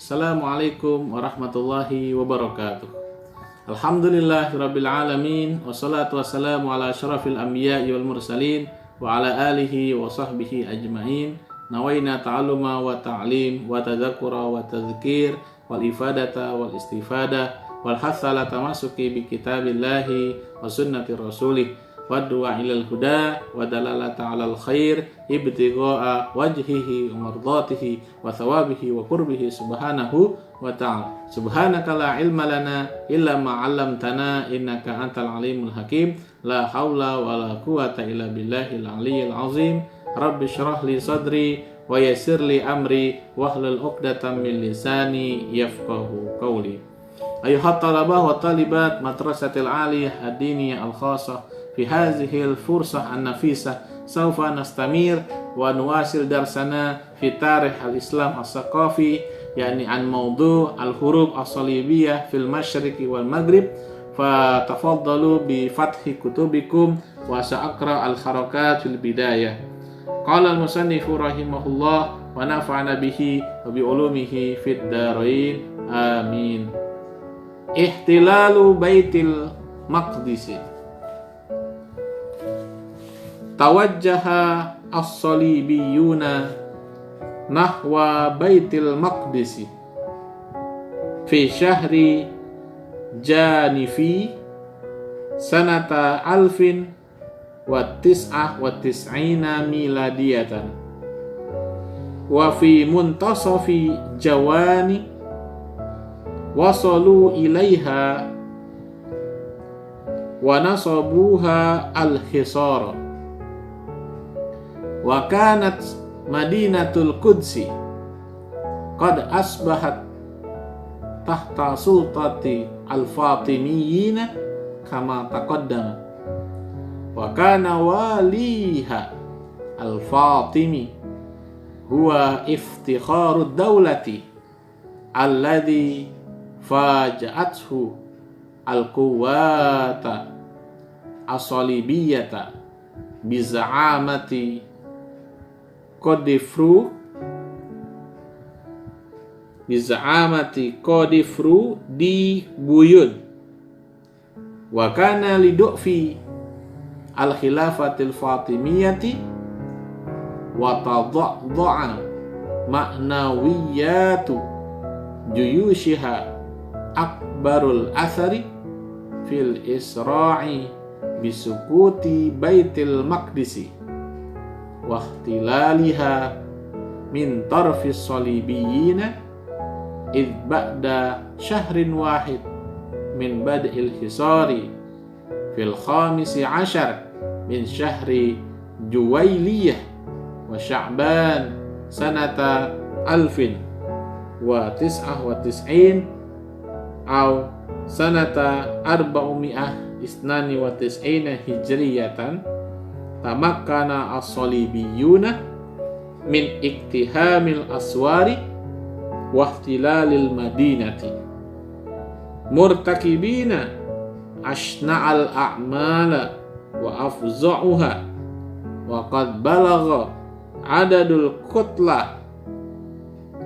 Assalamualaikum warahmatullahi wabarakatuh. Alhamdulillahirabbil alamin wassalatu wassalamu ala asyrafil anbiya'i wal mursalin wa ala alihi wa sahbihi ajmain. Nawaina ta'alluma wa ta'lim wa tadzakkura wa tadhkir wal ifadata wal istifadah wal hasala tamasuki bi kitabillahi wa sunnati rasulih wa du'a ilal huda wa dalalata 'alal khair ibtigha'a wajhihi wa mardatihi wa thawabihi wa qurbihi subhanahu wa ta'ala. Subhanaka la ilma lana illa ma 'allamtana innaka antal alimul hakim. La haula wa la quwata illa billahil aliyyil azim. Rabbi shrah li sadri wa yassir li amri wahlul 'uqdatam min lisani yafqahu qawli. Ayuhat talabah wa talibat madrasatil aliyah ad-diniyah al-khassah fi hadhihi al-fursah an-nafisah sawfa nastamir wa nuwasil darsana fi tarikh al-islam as-saqafi yani an mawdu' al-huruf as-salibiyah fil masyriqi wal maghrib. Fa tafaddalu bi fathi kutubikum wa sa'aqra al-harakat fil bidayah. Qala al-musannifu rahimahullah wa nafa'ana bihi wa bi ulumihi fid darain amin. Ihtilalu Baitil Maqdis. Tawajjaha as-salibiyuna nahwa Baitil Maqdis fi syahri Janifi sanata alfin wa tis'ah wa tis'ina miladiyatan wa fi muntasafi Jawani wasalu ilaiha wa nasabuha al-hisara wa kanat madinatul qudsi qad asbahat tahta sultati al-fatimiyyin kama taqaddama wa kana waliha al-fatimi huwa iftikharud dawlati alladhi faja'athu al-quwwata as-salibiyata biza'amati Qadifru di Buyun wa kana lidu'fi al-khilafatil fatimiyati wa tadha'a ma'nawiyatu juyushiha akbarul athari fil isra'i bisukuti Baitil Maqdisi wa ihtilaliha min tarfis salibiyina id ba'da syahrin wahid min bad'il hisari fil khamisi ashar min syahri Juwailiyah wa Sya'ban sanata alfin wa tis'ah wa tis'in aw sanata arba'umi'ah isnani wa tis'ina hijriyatan tamakkana as-salibiyuna min iktihamil aswari wa ihtilalil madinati murtakibina ashna'al a'mala wa afza'uha wa qad balagha adadul qutla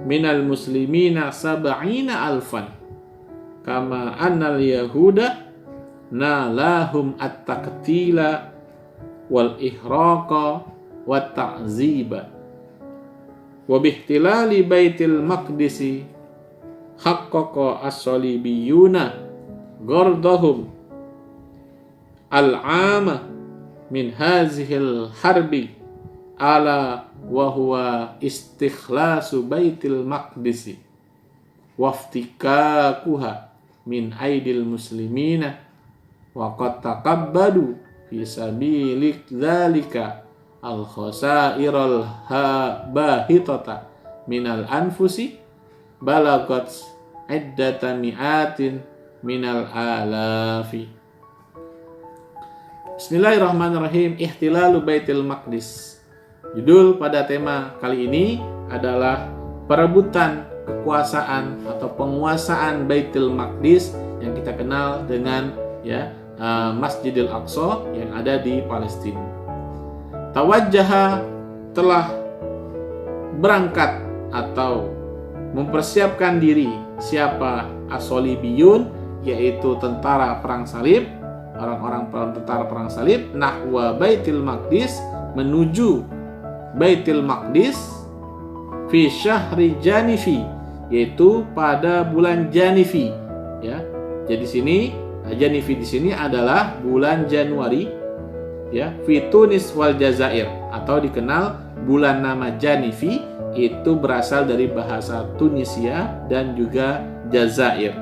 minal muslimina sab'ina alfan kama annal yahuda nalahum at-taqtila wal ihraqa wat ta'ziba wa bihtilali Baitil Maqdisi haqqaqa as-salibiyuna gardahum al-'ama min hazihil harbi ala wa huwa istikhlasu Baitil Maqdisi waftikakuha min aidil muslimina wa qad taqabbadu fi sabilik dzalika al-khasairal bahitata minal anfusi balagat iddata mi'atin minal alafi. Bismillahirrahmanirrahim. Ihtilalu Baitil Maqdis. Judul pada tema kali ini adalah perebutan kekuasaan atau penguasaan Baitul Maqdis yang kita kenal dengan Masjidil Aqsa yang ada di Palestina. Tawajjaha telah berangkat atau mempersiapkan diri. Siapa as-solibiyun, yaitu tentara perang salib, orang-orang tentara perang salib, nahwa Baitul Maqdis, menuju Baitul Maqdis, fi syahri Janifi, yaitu pada bulan Janifi, ya. Jadi sini Janifi di sini adalah bulan Januari, ya, fi Tunis wal Jazair, atau dikenal bulan nama Janifi itu berasal dari bahasa Tunisia dan juga Jazair.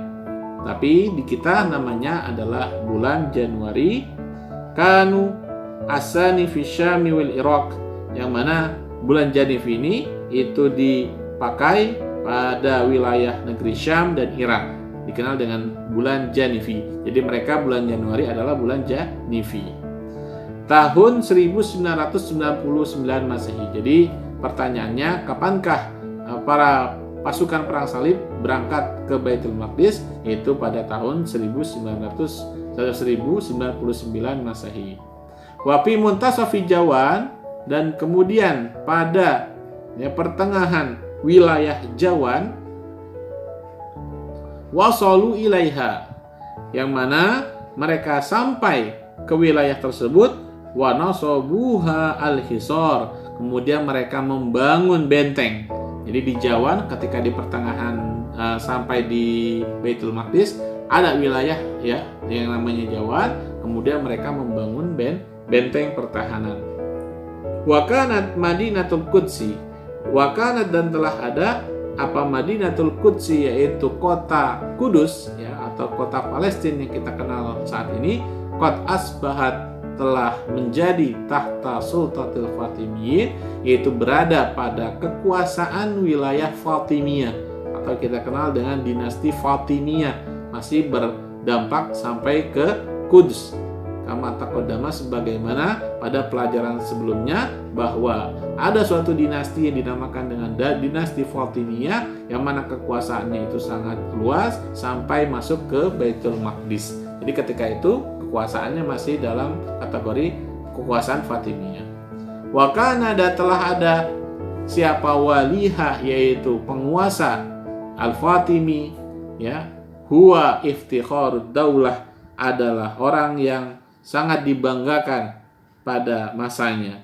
Tapi di kita namanya adalah bulan Januari. Kanu asani fi Syami wal Iraq, yang mana bulan Janifi ini itu dipakai pada wilayah negeri Syam dan Irak, dikenal dengan bulan Janifi. Jadi mereka bulan Januari adalah bulan Janifi. Tahun 1999 Masehi. Jadi pertanyaannya, kapankah para pasukan perang salib berangkat ke Baitul Maqdis? Itu pada tahun 1099 Masehi. Wa fi muntasafi Jawan, dan kemudian pada pertengahan wilayah Jawan, wasalu ilaiha, yang mana mereka sampai ke wilayah tersebut, wa nasabuha al-hisar, kemudian mereka membangun benteng. Jadi di Jawan ketika di pertengahan sampai di Baitul Maqdis ada wilayah, ya, yang namanya Jawan, kemudian mereka membangun benteng pertahanan. Wa kanat Madinatul Qudsi, wa kanat, dan telah ada apa Madinatul Qudsi, yaitu kota Kudus, ya, atau kota Palestina yang kita kenal saat ini, qad asbahat, telah menjadi tahta sultatil Fatimiyin, yaitu berada pada kekuasaan wilayah Fatimiyah, atau kita kenal dengan dinasti Fatimiyah, masih berdampak sampai ke Quds. Kama taqaddama, sebagaimana pada pelajaran sebelumnya, bahwa ada suatu dinasti yang dinamakan dengan dinasti Fatimiyah, yang mana kekuasaannya itu sangat luas sampai masuk ke Baitul Maqdis. Jadi ketika itu kekuasaannya masih dalam kategori kekuasaan Fatimiyah. Wa kana, telah ada siapa waliha, yaitu penguasa Al-Fatimi, ya, huwa iftikharud daulah, adalah orang yang sangat dibanggakan pada masanya.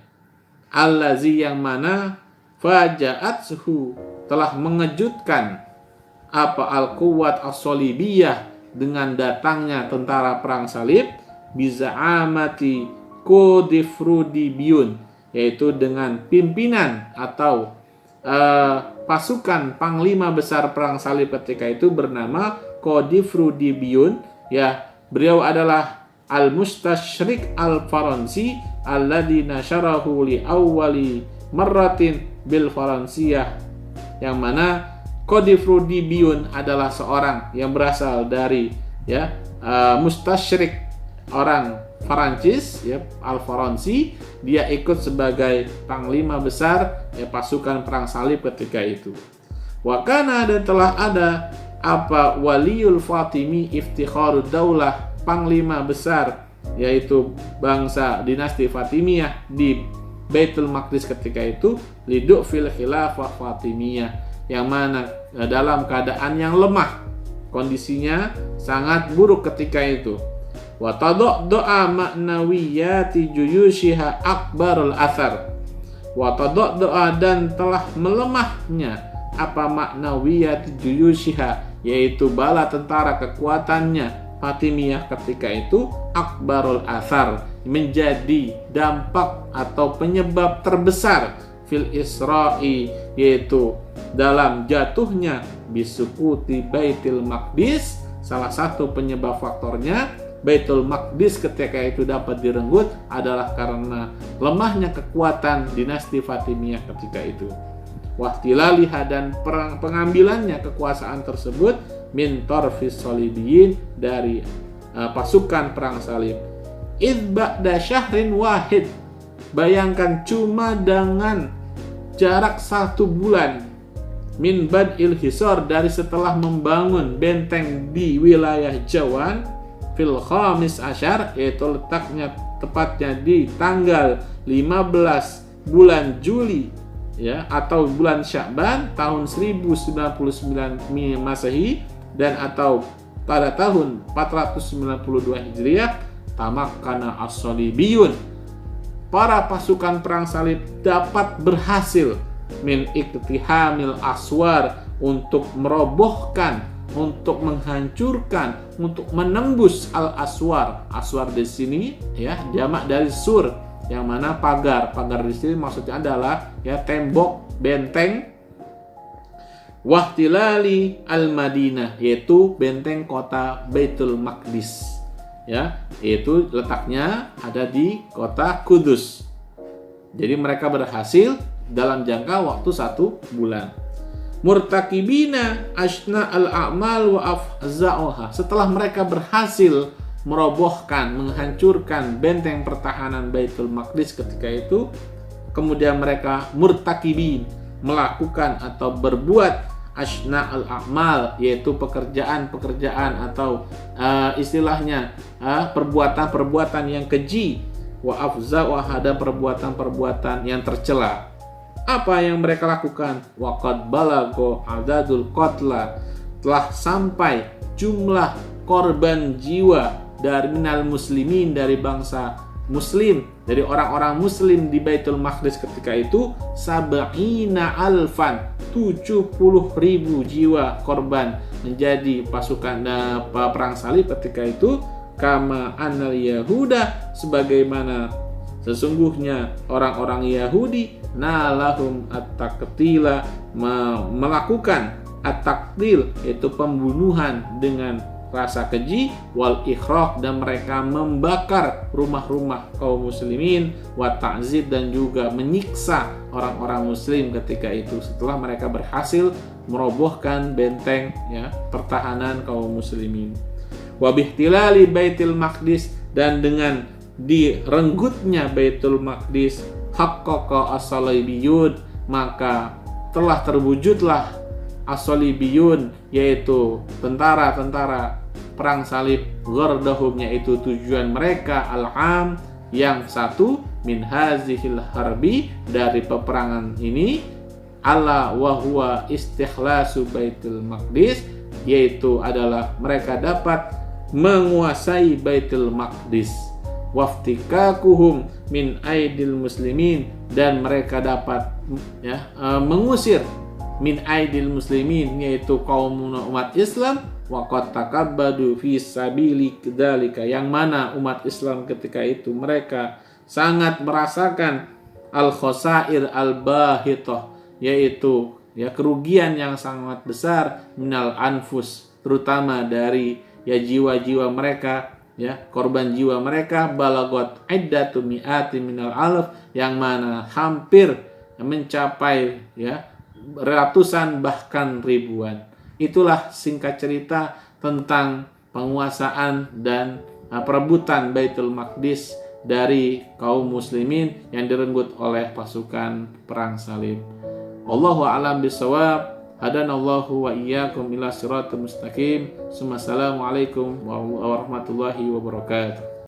Allazi, yang mana faja'athu, telah mengejutkan apa al-quwwat as-solibiyah, dengan datangnya tentara perang salib, biza'amati Qodifrudibiyun, yaitu dengan pimpinan atau pasukan panglima besar perang salib ketika itu bernama Qodifrudibiyun, ya. Beliau adalah al-Mustashrik al-Faransi alladzi nasyarahu li awwali marratin bil Faransiyah, yang mana Qodifrudibiyun adalah seorang yang berasal dari, ya, Mustashrik, orang Perancis, ya, Al-Faransi. Dia ikut sebagai panglima besar, ya, pasukan perang salib ketika itu. Wa kana, dan telah ada apa Waliul Fatimi iftikharud daulah, panglima besar, yaitu bangsa dinasti Fatimiyah di Baitul Maqdis ketika itu, liduk fil khilafah Fatimiyah, yang mana dalam keadaan yang lemah, kondisinya sangat buruk ketika itu. Wa tadadda'a ma'nawiyati juyushiha akbarul athar, wa tadadda'a, dan telah melemahnya apa ma'nawiyati juyushiha, yaitu bala tentara kekuatannya Fatimiyah ketika itu, akbarul athar, menjadi dampak atau penyebab terbesar fil Isra'i, yaitu dalam jatuhnya bisukuti Baitul Maqdis. Salah satu penyebab faktornya Baitul Maqdis ketika itu dapat direnggut adalah karena lemahnya kekuatan dinasti Fatimiyah ketika itu. Wahtilaliha, dan pengambilannya kekuasaan tersebut min tarfis solibiyin, dari pasukan perang salib. Id ba'da syahrin wahid, bayangkan cuma dengan jarak 1 bulan, min bad'il hisar, dari setelah membangun benteng di wilayah Jawan, fil khamis asyar, yaitu letaknya tepatnya di tanggal 15 bulan Juli ya atau bulan Sya'ban tahun 1099 Masehi dan atau pada tahun 492 Hijriah, tamakkana as-salibiyun, para pasukan perang salib dapat berhasil min iktihamil aswar, untuk merobohkan, untuk menghancurkan, untuk menembus al-aswar. Aswar di sini ya jamak dari sur, yang mana pagar. Pagar di sini maksudnya adalah ya tembok, benteng. Wahtilali al-Madinah, yaitu benteng kota Baitul Maqdis. Ya, yaitu letaknya ada di kota Kudus. Jadi mereka berhasil dalam jangka waktu 1 bulan. Murtakibina asna al-a'mal wa afza'uha, setelah mereka berhasil merobohkan, menghancurkan benteng pertahanan Baitul Maqdis ketika itu, kemudian mereka murtakibin, melakukan atau berbuat asna al-a'mal, yaitu pekerjaan-pekerjaan atau istilahnya perbuatan-perbuatan yang keji, wa afza'uha, dan perbuatan-perbuatan yang tercela. Apa yang mereka lakukan? Waqad balago adadul qatla, telah sampai jumlah korban jiwa dari minal muslimin, dari bangsa muslim, dari orang-orang muslim di Baitul Maqdis ketika itu, sab'ina alfan, 70.000 jiwa korban menjadi pasukan perang salib ketika itu. Kama anal yahuda, sebagaimana sesungguhnya orang-orang Yahudi, nalahum at-taqtila, melakukan at-taqtil, yaitu pembunuhan dengan rasa keji, wal ikhraq, dan mereka membakar rumah-rumah kaum muslimin, wa ta'zib, dan juga menyiksa orang-orang muslim ketika itu setelah mereka berhasil merobohkan benteng ya pertahanan kaum muslimin. Wa bihtilali Baitul Maqdis, dan dengan direnggutnya Baitul Maqdis, haqqaqa as-salibiyun, maka telah terwujudlah as-salibiyun, yaitu tentara-tentara perang salib, ghardahum, yaitu tujuan mereka, al-am, yang satu, min hazihil harbi, dari peperangan ini, ala wa huwa istikhlasu Baitul Maqdis, yaitu adalah mereka dapat menguasai Baitul Maqdis, waftikakuhum min aidil muslimin, dan mereka dapat mengusir min aidil muslimin, yaitu kaum umat Islam, waqad takabbadu fi sabili dzalika, yang mana umat Islam ketika itu mereka sangat merasakan al khosair al bahithah, yaitu kerugian yang sangat besar, minal anfus, terutama dari jiwa-jiwa mereka, korban jiwa mereka, balagot iddatu mi'ati minal alaf, yang mana hampir mencapai ratusan bahkan ribuan. Itulah singkat cerita tentang penguasaan dan perebutan Baitul Maqdis dari kaum muslimin yang direnggut oleh pasukan perang salib. Allahu a'lam bishawab. Hadanallahu wa iyyakum ila siratal mustaqim. Assalamualaikum warahmatullahi wabarakatuh.